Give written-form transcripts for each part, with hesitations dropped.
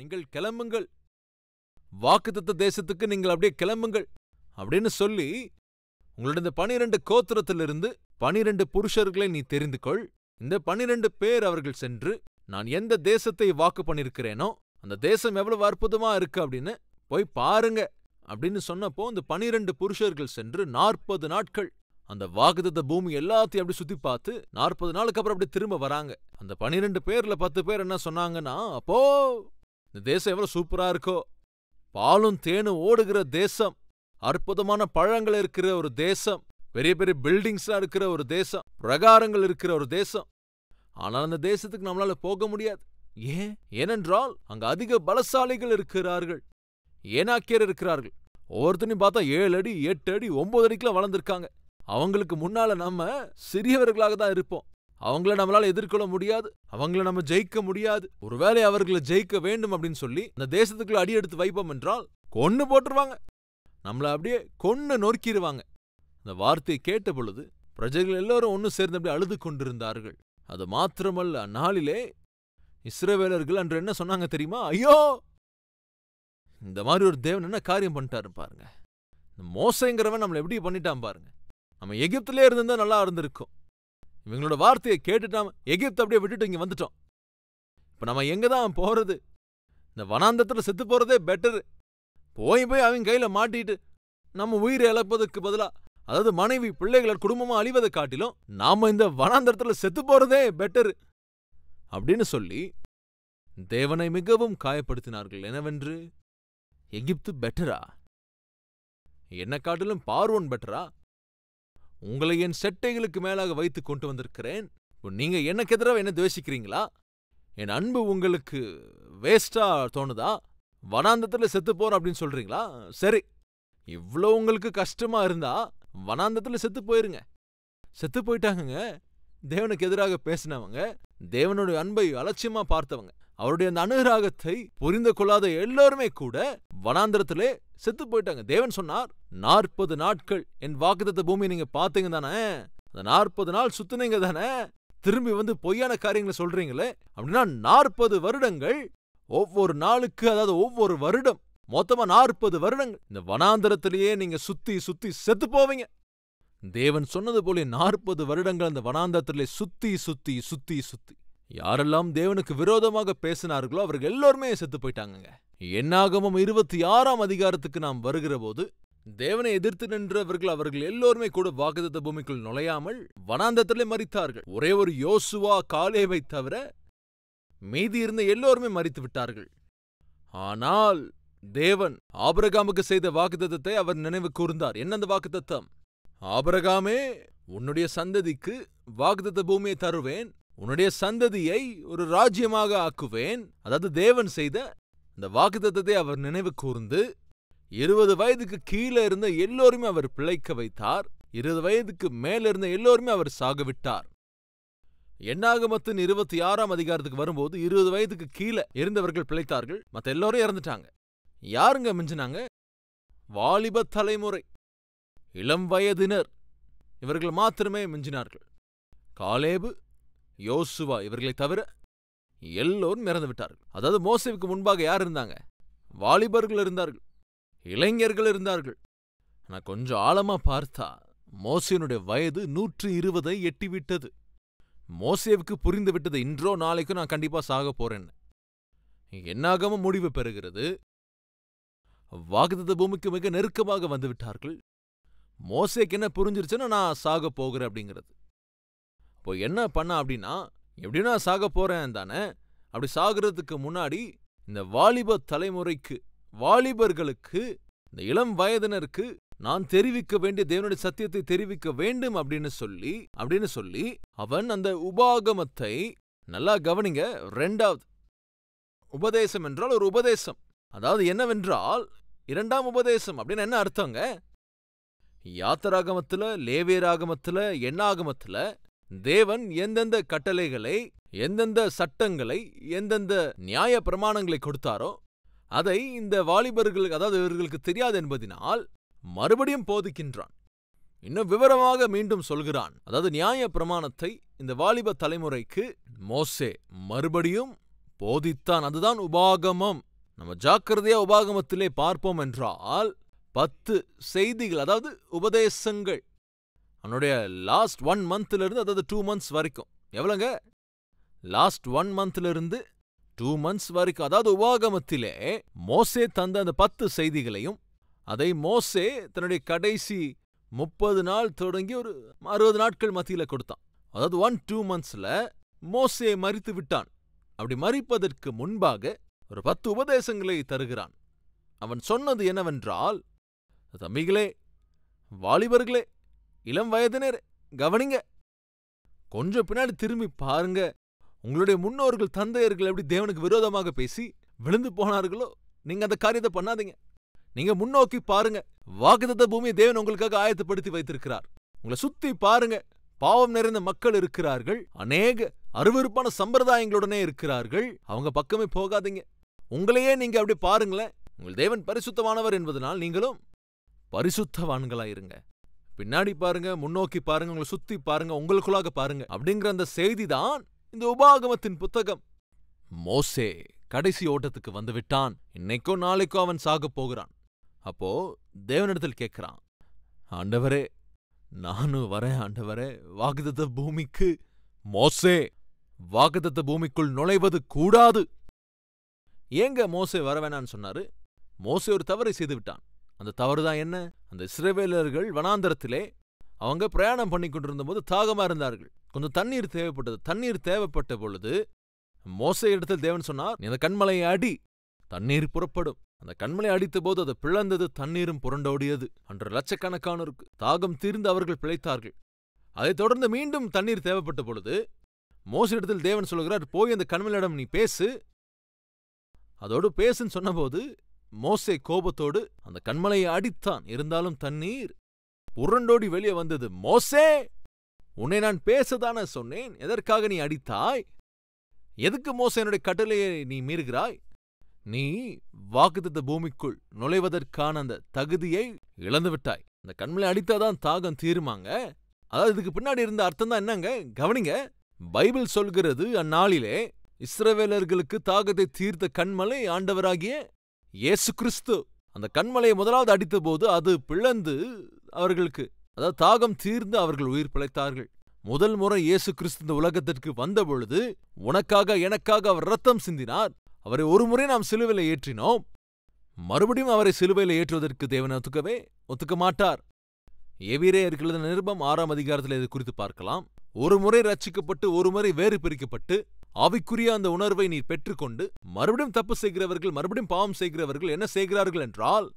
நீங்கள் கிளம்புங்கள், வாக்குத்தத்த தேசத்துக்கு நீங்கள் அப்படியே கிளம்புங்கள் அப்படின்னு சொல்லி, உங்களோட இந்த 12 கோத்திரத்திலிருந்து 12 புருஷர்களை நீ தெரிந்து கொள். இந்த 12 பேர் அவர்கள் சென்று, நான் எந்த தேசத்தை வாக்கு பண்ணிருக்கிறேனோ அந்த தேசம் எவ்வளவு அற்புதமா இருக்கு அப்படின்னு போய் பாருங்க அப்படின்னு சொன்னப்போ, இந்த 12 புருஷர்கள் சென்று 40 நாட்கள் அந்த வாக்குத்தத்த பூமி எல்லாத்தையும் அப்படி சுத்தி பார்த்து 40 நாளுக்கு அப்புறம் அப்படி திரும்ப வராங்க. அந்த 12 பேர்ல 10 பேர் என்ன சொன்னாங்கன்னா, அப்போ இந்த தேசம் எவ்வளவு சூப்பரா இருக்கோ, பாலும் தேனும் ஓடுகிற தேசம், அற்புதமான பழங்கள் இருக்கிற ஒரு தேசம், பெரிய பெரிய பில்டிங்ஸ்லாம் இருக்கிற ஒரு தேசம், பிரகாரங்கள் இருக்கிற ஒரு தேசம். ஆனால் அந்த தேசத்துக்கு நம்மளால போக முடியாது. ஏனென்றால் அங்க அதிக பலசாலிகள் இருக்கிறார்கள், ஏனாக்கியர் இருக்கிறார்கள். ஒவ்வொருத்தனையும் பார்த்தா 7 அடி 8 அடி 9 அடிக்கெல்லாம் வளர்ந்துருக்காங்க. அவங்களுக்கு முன்னால நம்ம சிறியவர்களாக தான் இருப்போம். அவங்கள நம்மளால எதிர்கொள்ள முடியாது, அவங்கள நம்ம ஜெயிக்க முடியாது. ஒருவேளை அவர்களை ஜெயிக்க வேண்டும் அப்படின்னு சொல்லி அந்த தேசத்துக்குள்ள அடி எடுத்து வைப்போம் என்றால் கொன்னு போட்டுருவாங்க, நம்மள அப்படியே கொன்னு நொறுக்கிடுவாங்க. அந்த வார்த்தையை கேட்ட பொழுது பிரஜைகள் எல்லாரும் ஒன்னு சேர்ந்து அப்படி அழுது கொண்டிருந்தார்கள். அது மாத்திரமல்ல, அந்நாளிலே இஸ்ரவேலர்கள் அன்று என்ன சொன்னாங்க தெரியுமா? ஐயோ, இந்த மாதிரி ஒரு தேவன் என்ன காரியம் பண்ணிட்டாரு பாருங்க. மோசேங்கிறவன் நம்மள எப்படி பண்ணிட்டான் பாருங்க. நம்ம எகிப்திலே இருந்திருந்தா நல்லா இருந்திருக்கும். இவங்களோட வார்த்தையை கேட்டுட்டாம எகிப்து அப்படியே விட்டுட்டு இங்க வந்துட்டோம். இப்ப நம்ம எங்கதான் போறது? இந்த வனாந்தத்துல செத்து போறதே பெட்டரு. போய் அவங்க கையில மாட்டிட்டு நம்ம உயிரை இழப்பதுக்கு பதிலா, அதாவது மனைவி பிள்ளைகளோட குடும்பமா அழிவதை காட்டிலும் நாம இந்த வனாந்தரத்துல செத்து போறதே பெட்டரு அப்படின்னு சொல்லி தேவனை மிகவும் காயப்படுத்தினார்கள். என்னவென்று, எகிப்து பெட்டரா? என்ன காட்டிலும் பார்வோன் பெட்டரா? உங்களை என் செட்டைகளுக்கு மேலாக வைத்து கொண்டு வந்திருக்கிறேன். நீங்க எனக்கு எதிராக என்ன துவேஷிக்கிறீங்களா? என் அன்பு உங்களுக்கு வேஸ்டா தோணுதா? வனாந்தத்துல செத்து போறோம் அப்படின்னு சொல்றீங்களா? சரி, இவ்ளோ உங்களுக்கு கஷ்டமா இருந்தா வனாந்தத்துல செத்து போயிருங்க. செத்து போயிட்டாங்க. தேவனுக்கு எதிராக பேசினவங்க, தேவனுடைய அன்பை அலட்சியமா பார்த்தவங்க, அவருடைய அந்த அனுராகத்தை புரிந்து கொள்ளாத எல்லாருமே கூட வனாந்தரத்திலே செத்து போயிட்டாங்க. தேவன் சொன்னார், 40 நாட்கள் என் வாக்குத்தத்த பூமி நீங்க பாத்தீங்க தானே, அந்த 40 நாள் சுத்துனீங்க தானே, திரும்பி வந்து பொய்யான காரியங்களை சொல்றீங்களே அப்படின்னா 40 வருடங்கள், ஒவ்வொரு நாளுக்கு, அதாவது ஒவ்வொரு வருடம் மொத்தமா 40 வருடங்கள் இந்த வனாந்தரத்திலேயே நீங்க சுத்தி சுத்தி செத்து போவீங்க. தேவன் சொன்னது போல 40 வருடங்கள் அந்த வனாந்தரத்திலே சுத்தி சுத்தி சுத்தி சுத்தி யாரெல்லாம் தேவனுக்கு விரோதமாக பேசினார்களோ அவர்கள் எல்லாருமே செத்து போயிட்டாங்க. என்னாகமம் 26ஆம் அதிகாரத்துக்கு நாம் வருகிற போது, தேவனை எதிர்த்து நின்றவர்கள் அவர்கள் எல்லோருமே கூட வாக்குத்தத்த பூமிக்குள் நுழையாமல் வனாந்தரத்திலே மரித்தார்கள். ஒரே ஒரு யோசுவா காலேபை தவிர மீதி இருந்த எல்லோருமே மரித்து விட்டார்கள். ஆனால் தேவன் ஆபிரகாமுக்கு செய்த வாக்குத்தத்தத்தை அவர் நினைவு கூர்ந்தார். என்ன அந்த வாக்குத்தத்தம்? ஆபிரகாமே, உன்னுடைய சந்ததிக்கு வாக்குத்தத்த பூமியை தருவேன், உன்னுடைய சந்ததியை ஒரு ராஜ்யமாக ஆக்குவேன். அதாவது தேவன் செய்த இந்த வாக்குத்தத்தத்தை அவர் நினைவு கூர்ந்து 20 வயதுக்கு கீழே இருந்த எல்லோருமே அவர் பிழைக்க வைத்தார். 20 வயதுக்கு மேல இருந்த எல்லோருமே அவர் சாக விட்டார். என்னாகமத்தின் 26ஆம் அதிகாரத்துக்கு வரும்போது 20 வயதுக்கு கீழே இருந்தவர்கள் பிழைத்தார்கள், மற்ற எல்லோரும் இறந்துட்டாங்க. யாருங்க மிஞ்சினாங்க? வாலிப தலைமுறை, இளம் வயதினர், இவர்கள் மாத்திரமே மிஞ்சினார்கள். காலேபு, யோசுவா இவர்களை தவிர எல்லோரும் இறந்து விட்டார்கள். அதாவது மோசேவுக்கு முன்பாக யார் இருந்தாங்க? வாலிபர்கள் இருந்தார்கள், இளைஞர்கள் இருந்தார்கள். ஆனா கொஞ்சம் ஆழமா பார்த்தா மோசேனுடைய வயது 120 எட்டிவிட்டது. மோசேவுக்கு புரிந்து விட்டது, இன்றோ நாளைக்கும் நான் கண்டிப்பா சாக போறேன்னு. என்னாகமம் முடிவு பெறுகிறது, வாக்குத்தத்த பூமிக்கு மிக நெருக்கமாக வந்து விட்டார்கள். மோசேக்கு என்ன புரிஞ்சிருச்சுன்னா, நான் சாக போகிறேன் அப்படிங்கிறது. இப்போ என்ன பண்ண அப்படின்னா, எப்படின்னா சாக போறேன் தானே, அப்படி சாகிறதுக்கு முன்னாடி இந்த வாலிப தலைமுறைக்கு, வாலிபர்களுக்கு, இந்த இளம் வயதினருக்கு நான் தெரிவிக்க வேண்டிய தேவனுடைய சத்தியத்தை தெரிவிக்க வேண்டும் அப்படின்னு சொல்லி அவன் அந்த உபாகமத்தை நல்லா கவனிங்க. 2வது உபதேசம் என்றால் ஒரு உபதேசம், அதாவது என்னவென்றால் 2ஆம் உபதேசம் அப்படின்னு என்ன அர்த்தங்க? யாத்திராகமத்துல, லேவியராகமத்துல, எண்ணாகமத்துல தேவன் எந்தெந்த கட்டளைகளை, எந்தெந்த சட்டங்களை, எந்தெந்த நியாய பிரமாணங்களை கொடுத்தாரோ அதை இந்த வாலிபர்களுக்கு, அதாவது இவர்களுக்கு தெரியாது என்பதினால் மறுபடியும் போதிக்கின்றான். இன்னும் விவரமாக மீண்டும் சொல்கிறான். அதாவது நியாய பிரமாணத்தை இந்த வாலிப தலைமுறைக்கு மோசே மறுபடியும் போதித்தான். அதுதான் உபாகமம். நம்ம ஜாக்கிரதையா உபாகமத்திலே பார்ப்போம் என்றால் 10 செய்திகள், அதாவது உபதேசங்கள், அவனுடைய லாஸ்ட் 1 மந்த்ல இருந்து, அதாவது 2 months வரைக்கும். எவ்வளவுங்க? லாஸ்ட் 1 மந்த்ல இருந்து 2 months வரைக்கும். அதாவது உபாகமத்திலே மோசே தந்த அந்த 10 செய்திகளையும், அதை மோசே தன்னுடைய கடைசி 30 நாள் தொடங்கி ஒரு 60 நாட்கள் மத்தியில கொடுத்தான். அதாவது 1-2 monthsல மோசே மரித்து விட்டான். அப்படி மரிப்பதற்கு முன்பாக ஒரு 10 உபதேசங்களை தருகிறான். அவன் சொன்னது என்னவென்றால், தம்பிகளே, வாலிபர்களே, இளம் வயதினரே, கவனிங்க. கொஞ்சம் பின்னாடி திரும்பி பாருங்க. உங்களுடைய முன்னோர்கள், தந்தையர்கள் எப்படி தேவனுக்கு விரோதமாக பேசி விழுந்து போனார்களோ, நீங்க அந்த காரியத்தை பண்ணாதீங்க. நீங்க முன்னோக்கி பாருங்க. வாக்குத்தத்த பூமியை தேவன் உங்களுக்காக ஆயத்தப்படுத்தி வைத்திருக்கிறார். உங்களை சுத்தி பாருங்க. பாவம் நிறைந்த மக்கள் இருக்கிறார்கள். அநேக அருவருப்பான சம்பிரதாயங்களுடனே இருக்கிறார்கள். அவங்க பக்கமே போகாதீங்க. உங்களையே நீங்க அப்படி பாருங்களேன். உங்கள் தேவன் பரிசுத்தமானவர் என்பதனால் நீங்களும் பரிசுத்தவான்களாயிருங்க. பின்னாடி பாருங்க, முன்னோக்கி பாருங்க, உங்களை சுத்தி பாருங்க, உங்களுக்குள்ளாக பாருங்க. அப்படிங்கிற அந்த செய்திதான் இந்த உபாகமத்தின் புத்தகம். மோசே கடைசி ஓட்டத்துக்கு வந்து விட்டான். இன்னைக்கோ நாளைக்கோ அவன் சாக போகிறான். அப்போ தேவனிடத்தில் கேட்கிறான், ஆண்டவரே, நானும் வரேன் ஆண்டவரே வாக்குத்தத்த பூமிக்கு. மோசே வாக்குத்தத்த பூமிக்குள் நுழைவது கூடாது. ஏங்க மோசே வர வேணான்னு சொன்னாரு? மோசே ஒரு தவறை செய்து விட்டான். அந்த தவறுதான் என்ன? அந்த இஸ்ரவேலர்கள் வனாந்தரத்திலே அவங்க பிரயாணம் பண்ணி கொண்டிருந்த போது தாகமா இருந்தார்கள். கொஞ்சம் தண்ணீர் தேவைப்பட்டது. தண்ணீர் தேவைப்பட்ட பொழுது மோசே இடத்தில் தேவன் சொன்னார், நீ அந்த கண்மலையை அடி, தண்ணீர் புறப்படும். அந்த கண்மலை அடித்த போது அது பிளந்தது, தண்ணீரும் புரண்டோடியது. அன்று லட்சக்கணக்கானோருக்கு தாகம் தீர்ந்து அவர்கள் பிழைத்தார்கள். அதைத் தொடர்ந்து மீண்டும் தண்ணீர் தேவைப்பட்ட பொழுது மோசே இடத்தில் தேவன் சொல்கிறார், போய் அந்த கண்மலையிடம் நீ பேசு. அதோடு பேசுன்னு சொன்னபோது மோசே கோபத்தோடு அந்த கண்மலையை அடித்தான். இருந்தாலும் தண்ணீர் புரண்டோடி வெளியே வந்தது. மோசே, உன்னை நான் பேசதான சொன்னேன், எதற்காக நீ அடித்தாய்? எதுக்கு மோசே என்னுடைய கட்டளையை நீ மீறுகிறாய்? நீ வாக்குத்தத்த பூமிக்குள் நுழைவதற்கான அந்த தகுதியை இழந்து விட்டாய். அந்த கண்மலை அடித்தாதான் தாகம் தீருமாங்க? அதாவது இதுக்கு பின்னாடி இருந்த அர்த்தம் தான் என்னங்க? கவனிங்க. பைபிள் சொல்கிறது, அந்நாளிலே இஸ்ரவேலர்களுக்கு தாகத்தை தீர்த்த கண்மலை ஆண்டவராகிய இயேசு கிறிஸ்து. அந்த கண்மலையை முதலாவது அடித்த போது அது பிளந்து அவர்களுக்கு, அதாவது தாகம் தீர்ந்து அவர்கள் உயிர் பிழைத்தார்கள். முதல் முறை இயேசு கிறிஸ்து இந்த உலகத்திற்கு வந்த பொழுது உனக்காக எனக்காக அவர் ரத்தம் சிந்தினார். அவரை ஒரு முறை நாம் சிலுவையில ஏற்றினோம். மறுபடியும் அவரை சிலுவையில ஏற்றுவதற்கு தேவன் ஒத்துக்க மாட்டார். எபிரேயருக்கு எழுதின நிருபம் 6ஆம் அதிகாரத்தில் இது குறித்து பார்க்கலாம். ஒரு முறை ரட்சிக்கப்பட்டு ஒரு முறை வேறு பிரிக்கப்பட்டு ஆவிக்குரிய அந்த உணர்வை நீர் பெற்றுக்கொண்டு மறுபடியும் தப்பு செய்கிறவர்கள், மறுபடியும் பாவம் செய்கிறவர்கள் என்ன செய்கிறார்கள் என்றால்,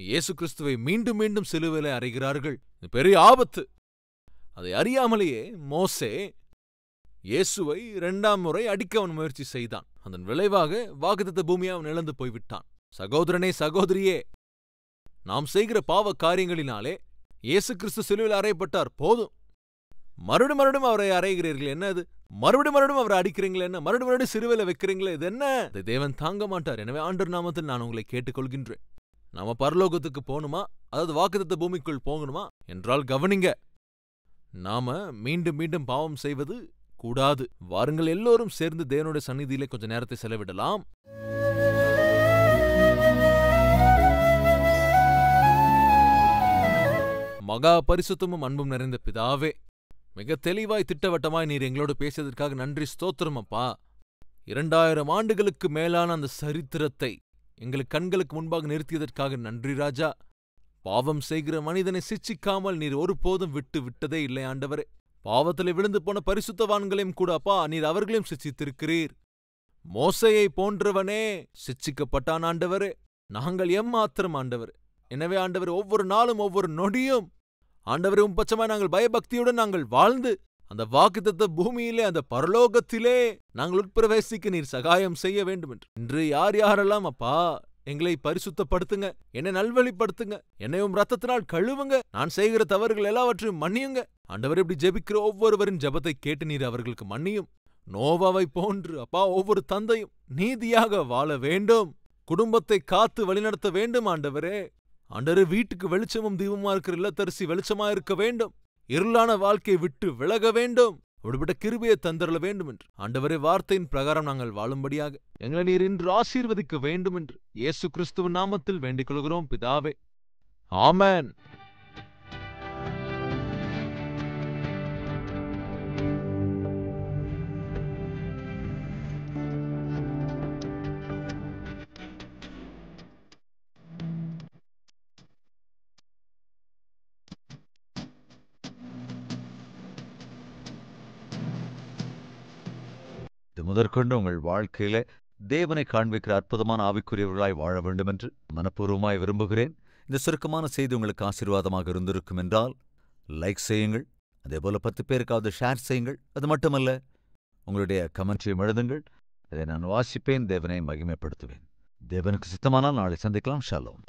இயேசு கிறிஸ்துவை மீண்டும் மீண்டும் சிலுவையில அறைகிறார்கள். பெரிய ஆபத்து. அதை அறியாமலேயே மோசே இயேசுவை 2ஆம் முறை அடிக்க அவன் முயற்சி செய்தான். அதன் விளைவாக வாக்குத்தத்த பூமியை அவன் இழந்து போய்விட்டான். சகோதரனே, சகோதரியே, நாம் செய்கிற பாவ காரியங்களினாலே இயேசு கிறிஸ்து சிலுவையில் அறையப்பட்டார், போதும். மறுபடியும் அவரை அறைகிறீர்கள், என்ன அது? மறுபடியும் அவரை அடிக்கிறீங்களே என்ன? மறுபடியும் சிலுவையில வைக்கிறீங்களே, இது என்ன? இதை தேவன் தாங்க மாட்டார். எனவே ஆண்டவர் நாமத்தில் நான் உங்களை கேட்டுக்கொள்கின்றேன். நாம பரலோகத்துக்கு போகணுமா, அதாவது வாக்குத்தத்த பூமிக்குள் போகணுமா என்றால் கவனிங்க, நாம மீண்டும் மீண்டும் பாவம் செய்வது கூடாது. வாருங்கள், எல்லோரும் சேர்ந்து தேவனுடைய சந்நிதியிலே கொஞ்ச நேரத்தை செலவிடலாம். மகா பரிசுத்தமும் அன்பும் நிறைந்த பிதாவே, மிக தெளிவாய் திட்டவட்டமாய் நீர் எங்களோடு பேசியதற்காக நன்றி, ஸ்தோத்திரம் அப்பா. 2000 ஆண்டுகளுக்கு மேலான அந்த சரித்திரத்தை எங்களுக்கு கண்களுக்கு முன்பாக நிறுத்தியதற்காக நன்றி ராஜா. பாவம் செய்கிற மனிதனை சிட்சிக்காமல் நீர் ஒருபோதும் விட்டதே இல்லை ஆண்டவரே. பாவத்திலே விழுந்து போன பரிசுத்தவான்களையும் கூட அப்பா நீர் அவர்களையும் சிட்சித்திருக்கிறீர். மோசையை போன்றவனே சிட்சிக்கப்பட்டான் ஆண்டவரே. நாங்கள் எம்மாத்திரம் ஆண்டவர். எனவே ஆண்டவர், ஒவ்வொரு நாளும் ஒவ்வொரு நொடியும் ஆண்டவரே உம்பட்சமாய் நாங்கள் பயபக்தியுடன் நாங்கள் வாழ்ந்து அந்த வாக்குத்தத்த பூமியிலே, அந்த பரலோகத்திலே நாங்கள் உட்பிரவேசிக்க நீர் சகாயம் செய்ய வேண்டும் என்று இன்று யார் யாரெல்லாம் அப்பா எங்களை பரிசுத்தப்படுத்துங்க, என்னை நல்வழிப்படுத்துங்க, என்னையும் ரத்தத்தினால் கழுவுங்க, நான் செய்கிற தவறுகள் எல்லாவற்றையும் மன்னியுங்க ஆண்டவர். இப்படி ஜெபிக்கிற ஒவ்வொருவரின் ஜெபத்தை கேட்டு நீர் அவர்களுக்கு மன்னியும். நோவாவை போன்று அப்பா ஒவ்வொரு தந்தையும் நீதியாக வாழ வேண்டும், குடும்பத்தை காத்து வழிநடத்த வேண்டும் ஆண்டவரே. ஆண்டவரே, வீட்டுக்கு வெளிச்சமும் தீபமா இருக்கிற இல்லத்தரசி வெளிச்சமா இருக்க வேண்டும். இருளான வாழ்க்கையை விட்டு விலக வேண்டும். அப்படிப்பட்ட கிருபையை தந்தருள வேண்டும் என்று ஆண்டவரே வார்த்தையின் பிரகாரம் நாங்கள் வாழும்படியாக எங்களை நீர் இன்று ஆசீர்வதிக்க வேண்டும் என்று இயேசு கிறிஸ்துவின் நாமத்தில் வேண்டிக் கொள்கிறோம் பிதாவே. ஆமென். இது முதற்கொண்டு உங்கள் வாழ்க்கையில தேவனை காண்பிக்கிற அற்புதமான ஆவிக்குரியவர்களாய் வாழ வேண்டும் என்று மனப்பூர்வமாய் விரும்புகிறேன். இந்த சுருக்கமான செய்தி உங்களுக்கு ஆசீர்வாதமாக இருந்திருக்கும் என்றால் லைக் செய்யுங்கள். அதேபோல 10 பேருக்காவது ஷேர் செய்யுங்கள். அது மட்டுமல்ல, உங்களுடைய கமெண்ட்டையும் எழுதுங்கள். அதை நான் வாசிப்பேன், தேவனை மகிமைப்படுத்துவேன். தேவனுக்கு சித்தமானால் நாளை சந்திக்கலாம். ஷாலோம்.